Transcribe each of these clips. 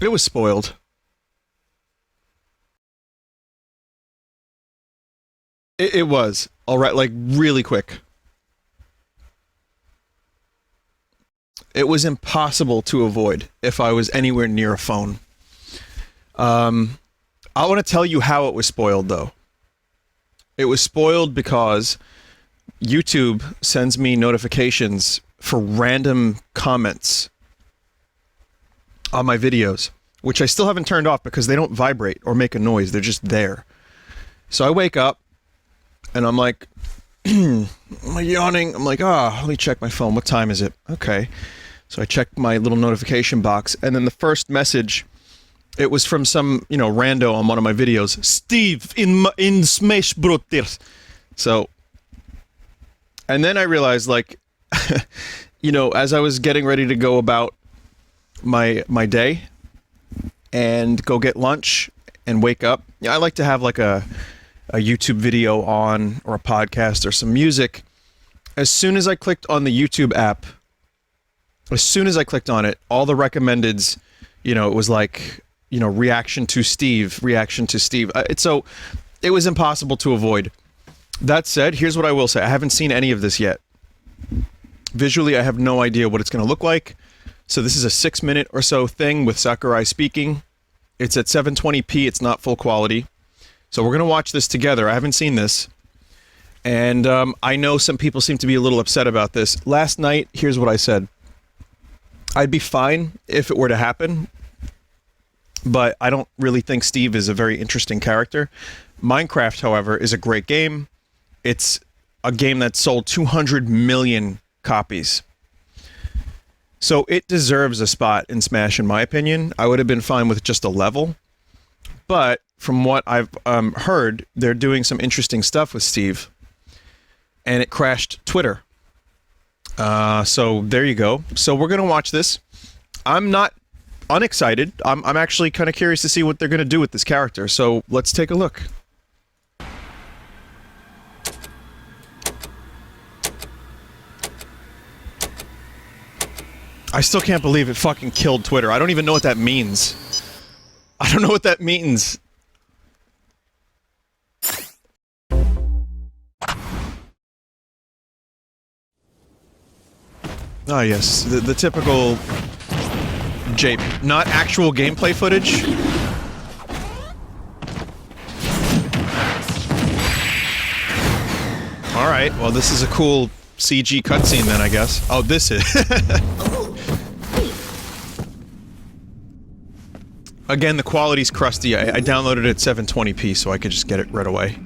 It was spoiled. It was. Alright, like, really quick. It was impossible to avoid if I was anywhere near a phone. I want to tell you how it was spoiled, though. It was spoiled because YouTube sends me notifications for random comments on my videos, which I still haven't turned off because they don't vibrate or make a noise. They're just there. So I wake up and I'm like, I'm like yawning. I'm like, let me check my phone. What time is it? Okay. So I check my little notification box, and then the first message, it was from some, rando on one of my videos. Steve in Smash Brothers. So, and then I realized, like, as I was getting ready to go about my day and go get lunch and wake up, I like to have like a YouTube video on, or a podcast or some music. As soon as I clicked on the YouTube app, as soon as I clicked on it, all the recommendeds, it was like, reaction to Steve. So it was impossible to avoid. That said, here's what I will say. I haven't seen any of this yet. Visually, I have no idea what it's going to look like. So this is a 6-minute or so thing with Sakurai speaking. It's at 720p. It's not full quality. So we're going to watch this together. I haven't seen this. And I know some people seem to be a little upset about this. Last night, here's what I said. I'd be fine if it were to happen, but I don't really think Steve is a very interesting character. Minecraft, however, is a great game. It's a game that sold 200 million copies. So it deserves a spot in Smash, in my opinion. I would have been fine with just a level. But from what I've heard, they're doing some interesting stuff with Steve. And it crashed Twitter. So there you go. So we're going to watch this. I'm not unexcited. I'm actually kind of curious to see what they're going to do with this character. So let's take a look. I still can't believe it fucking killed Twitter. I don't even know what that means. I don't know what that means. Ah, yes. The typical jape. Not actual gameplay footage. Alright, well this is a cool CG cutscene then, I guess. Oh, this is... Again, the quality's crusty. I downloaded it at 720p so I could just get it right away.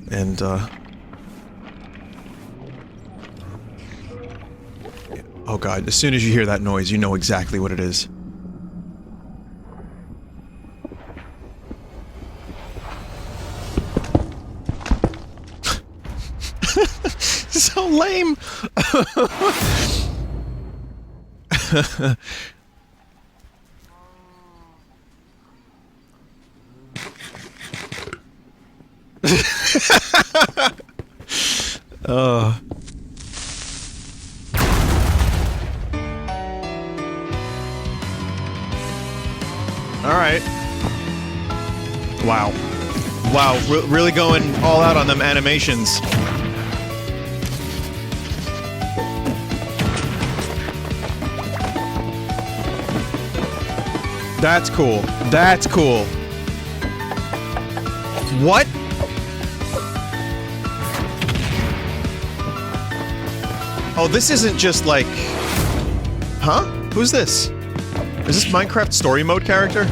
And, oh god, as soon as you hear that noise, you know exactly what it is. So lame! Alright. Wow. Wow, really going all out on them animations. That's cool. That's cool. What? Oh, this isn't just like... Huh? Who's this? Is this Minecraft story mode character?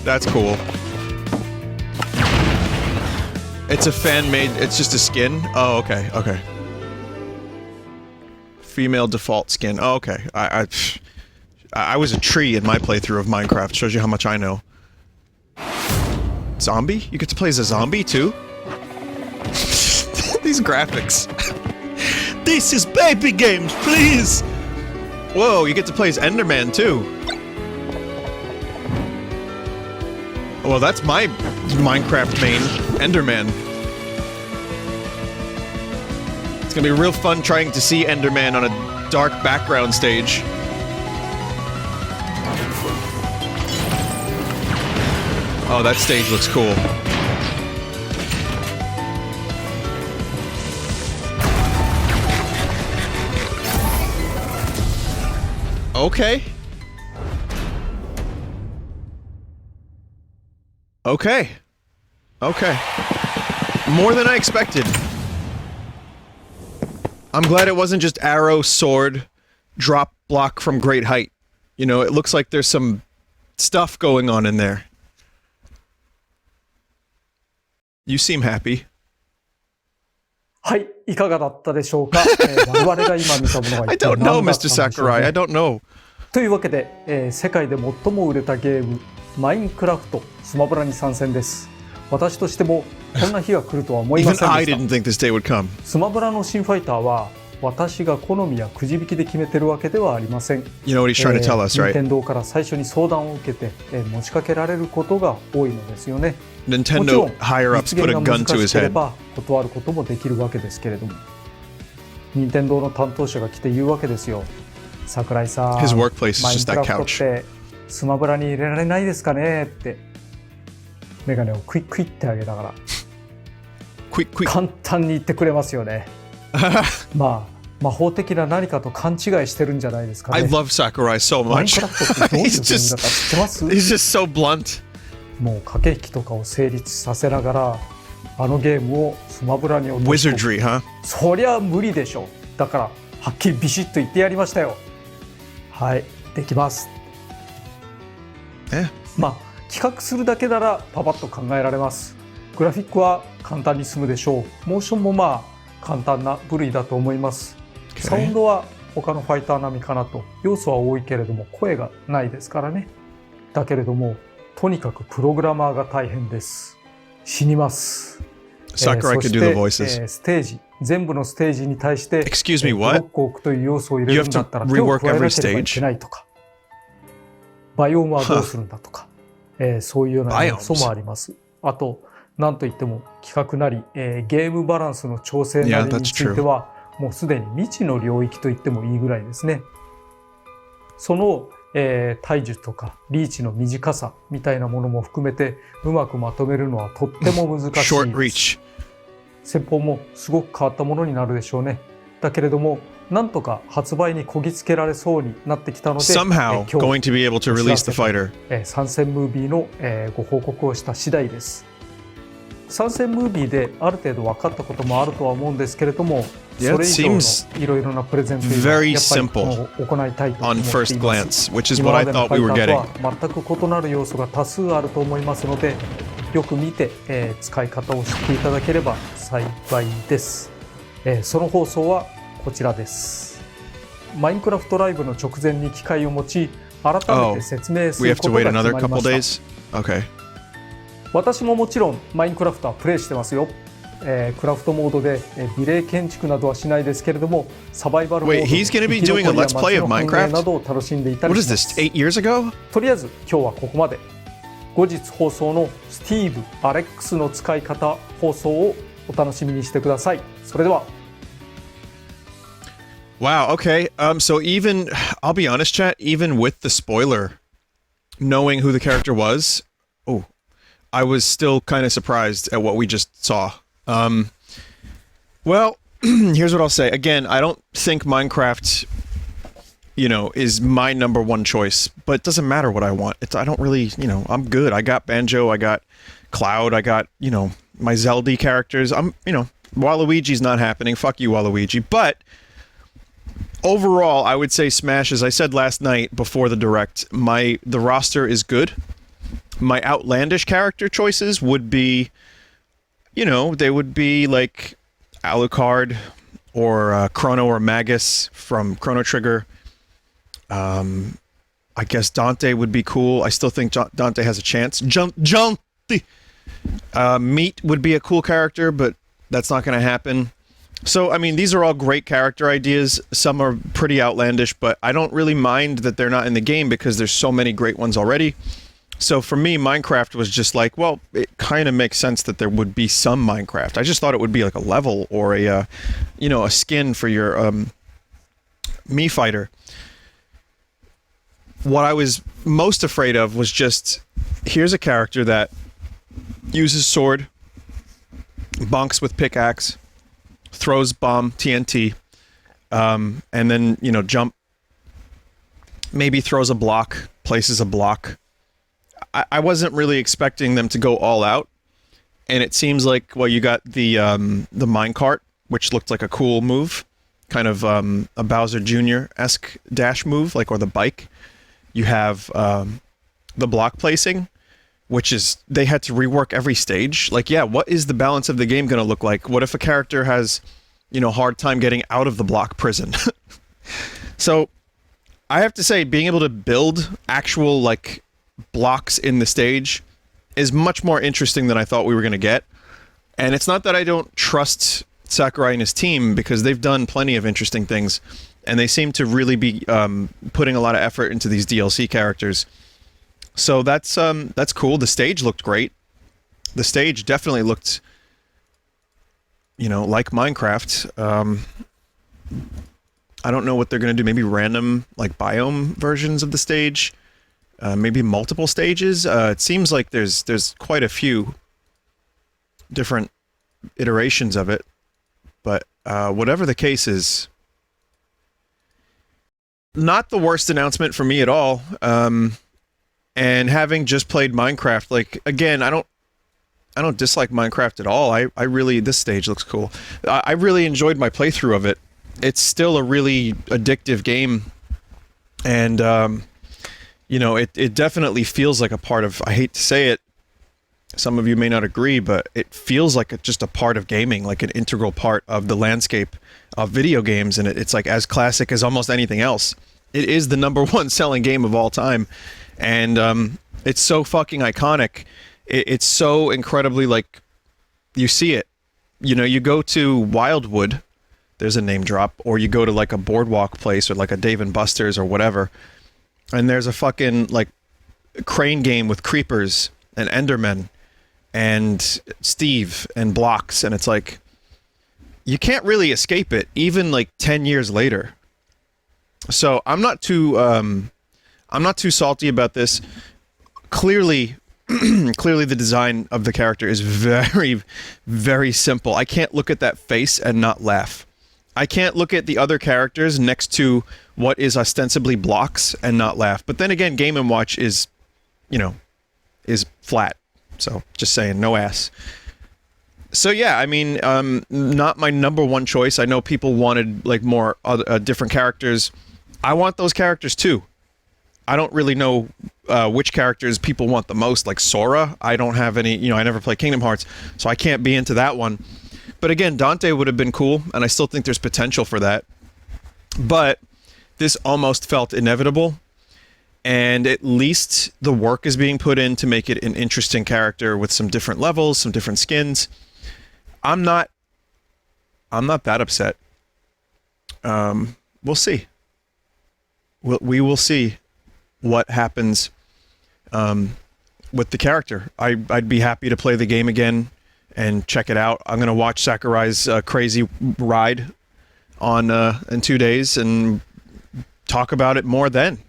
That's cool. It's a fan-made... It's just a skin? Oh, okay, okay. Female default skin. Oh, okay. I was a tree in my playthrough of Minecraft. Shows you how much I know. Zombie? You get to play as a zombie, too? These graphics. This is baby games, please! Whoa, you get to play as Enderman, too. Well, that's my Minecraft main, Enderman. It's gonna be real fun trying to see Enderman on a dark background stage. Oh, that stage looks cool. Okay. Okay. Okay. More than I expected. I'm glad it wasn't just arrow, sword, drop, block from great height. You know, it looks like there's some stuff going on in there. You seem happy. はい、いかがだったでしょうか。我々が今見たものは I 一体 don't know, 何だったん Mr. でしょう Sakurai. I ね。 don't know. というわけで、世界で最も売れたゲームマインクラフトスマブラに参戦です。私としてもこんな日が来るとは思いませ Even ん I でし didn't た。 think this day would come. スマブラの新ファイターは私が好みやくじ引きで決めてるわけではありません。 You know what he's trying to tell us, right? 任天堂から最初に相談を受けて、持ちかけられることが多いのですよね。もちろ Nintendo ん higher ups 実 put 現 a が gun 難 to し his けれ head. ば断ることもできるわけですけれども、任天堂の担当者が来て言うわけですよ。桜井さん、 His workplace is マイン just ク that ラフトっ couch. てスマブラに入れられないですかねってメガネをクイックイってあげながら Quick, quick. 簡単に言ってくれますよね。まあ魔法的な何かと勘違いしてるんじゃないですか I ね。 love Sakurai so マイン much. クラフトってどういうゲ he's ームだ just か知ってます？ he's just so blunt. もう駆け引きとかを成立させながらあのゲームをスマブラに落とし込む。 Wizardry, huh? そりゃ無理でしょ。だからはっきりビシッと言ってやりましたよ。はい、できます。まあ企画するだけならパパッと考えられます。グラフィックは簡単に済むでしょう。モーションもまあ簡単な部類だと思います。サウンドは他のファイター並みかなと。要素は多いけれども声がないですからね。だけれどもとにかくプログラマーが大変です。死にます。Sakurai そ could し do the て、 voices. ステージ全部のステージに対して Excuse me, ブロ what? ックを置くという要素を入れるんだったら You 手 have to を加えな rework ければ every いけないとか、バイオームはどうするんだとか、そういうような要素もあります。あと何といっても企画なり、ゲームバランスの調整なりについてはもうすでに未知の領域と言ってもいいぐらいですね。その、体術とかリーチの短さみたいなものも含めてうまくまとめるのはとっても難しい Short です。 reach. 戦法もすごく変わったものになるでしょうね。だけれどもなんとか発売にこぎつけられそうになってきたので、 Somehow 今 going to be able to release the fighter. 参戦ムービーの、ご報告をした次第です。参戦ムービーである程度分かったこともあるとは思うんですけれども、 Yeah, それ以上 it のいろいろなプレゼンというのは very やっぱり simple 行いたいと思 on ってい first ます。 glance, which is what I 今ま thought で we の were ファイタ getting. ーとは全く異なる要素が多数あると思いますので、よく見て、使い方を知っていただければ幸いです。その放送はこちらです。マインクラフトライブの直前に機会を持ち、改めて説明す We る have こ to と wait が決 another まりま couple した。 days? Okay. 私ももちろんマインクラフトはプレイしてますよ。クラフトモードで美麗建築などはしないですけれども、サバイバルモード Wait, he's gonna be doing a let's play of 街の繁 Minecraft? 栄などを楽しんでいたり What し is ま this, す。 8 years ago? とりあえず今日はここまで。後日放送のスティーブ・アレックスの使い方放送をお楽しみにしてください。それでは。 Wow, okay. So even, I'll be honest, chat, even with the spoiler, knowing who the character was, I was still kind of surprised at what we just saw. Well, here's what I'll say. Again, I don't think Minecraft, is my number one choice, but it doesn't matter what I want. I don't really, I'm good. I got Banjo, I got Cloud, I got, my Zelda characters. Waluigi's not happening. Fuck you, Waluigi. But overall, I would say Smash, as I said last night before the direct, the roster is good. My outlandish character choices would be, they would be like Alucard or Chrono or Magus from Chrono Trigger. I guess Dante would be cool. I still think Dante has a chance. Dante! Meat would be a cool character, but that's not going to happen. So, I mean, these are all great character ideas. Some are pretty outlandish, but I don't really mind that they're not in the game because there's so many great ones already. So for me, Minecraft was just like, well, it kind of makes sense that there would be some Minecraft. I just thought it would be like a level or a skin for your Mii fighter. What I was most afraid of was just, here's a character that uses sword, bonks with pickaxe, throws bomb, TNT, and then, you know, jump, maybe throws a block, places a block. I wasn't really expecting them to go all out, and it seems like, well, you got the minecart, which looked like a cool move, kind of a Bowser Jr.-esque dash move, like, or the bike. You have the block placing, which is, they had to rework every stage. Like, yeah, what is the balance of the game going to look like? What if a character has, you know, hard time getting out of the block prison? So, I have to say, being able to build actual, like, blocks in the stage is much more interesting than I thought we were going to get. And it's not that I don't trust Sakurai and his team, because they've done plenty of interesting things, and they seem to really be putting a lot of effort into these DLC characters. So that's cool. The stage looked great. The stage definitely looked, you know, like Minecraft. I don't know what they're going to do. Maybe random, like, biome versions of the stage. Maybe multiple stages. It seems like there's quite a few different iterations of it. But whatever the case is, not the worst announcement for me at all. And having just played Minecraft, like, again, I don't dislike Minecraft at all. I really, this stage looks cool. I really enjoyed my playthrough of it. It's still a really addictive game, and you know, it definitely feels like a part of, I hate to say it, some of you may not agree, but it feels like just a part of gaming, like an integral part of the landscape of video games, and it's like as classic as almost anything else. It is the #1 selling game of all time, and it's so fucking iconic. It's so incredibly, like, you see it. You know, you go to Wildwood, there's a name drop, or you go to, like, a Boardwalk place, or like a Dave & Buster's or whatever, and there's a fucking, like, crane game with creepers and Endermen and Steve and blocks, and it's like, you can't really escape it, even like 10 years later. So I'm not too salty about this. Clearly the design of the character is very, very simple. I can't look at that face and not laugh. I can't look at the other characters next to what is ostensibly blocks and not laugh. But then again, Game & Watch is, you know, is flat. So, just saying, no ass. So yeah, I mean, not my #1 choice. I know people wanted, like, more different characters. I want those characters too. I don't really know which characters people want the most, like Sora. I don't have any, you know, I never play Kingdom Hearts, so I can't be into that one. But again, Dante would have been cool, and I still think there's potential for that. But this almost felt inevitable. And at least the work is being put in to make it an interesting character with some different levels, some different skins. I'm not that upset. We'll see. We will see what happens with the character. I'd be happy to play the game again and check it out. I'm gonna watch Sakurai's crazy ride on in 2 days and talk about it more then.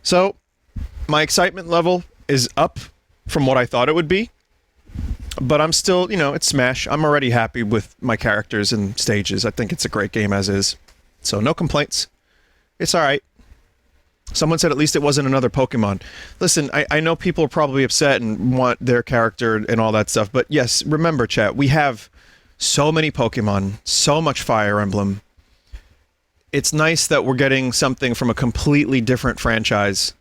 So, my excitement level is up from what I thought it would be, but I'm still, you know, it's Smash. I'm already happy with my characters and stages. I think it's a great game as is. So, no complaints. It's alright. Someone said at least it wasn't another Pokemon. Listen, I know people are probably upset and want their character and all that stuff, but yes, remember, chat, we have so many Pokemon, so much Fire Emblem. It's nice that we're getting something from a completely different franchise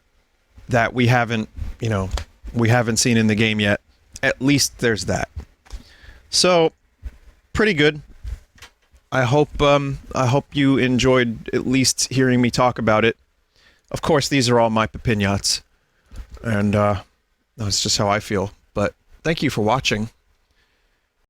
that we haven't, you know, we haven't seen in the game yet. At least there's that. So, pretty good. I hope you enjoyed at least hearing me talk about it. Of course, these are all my opinions, and that's just how I feel. But thank you for watching.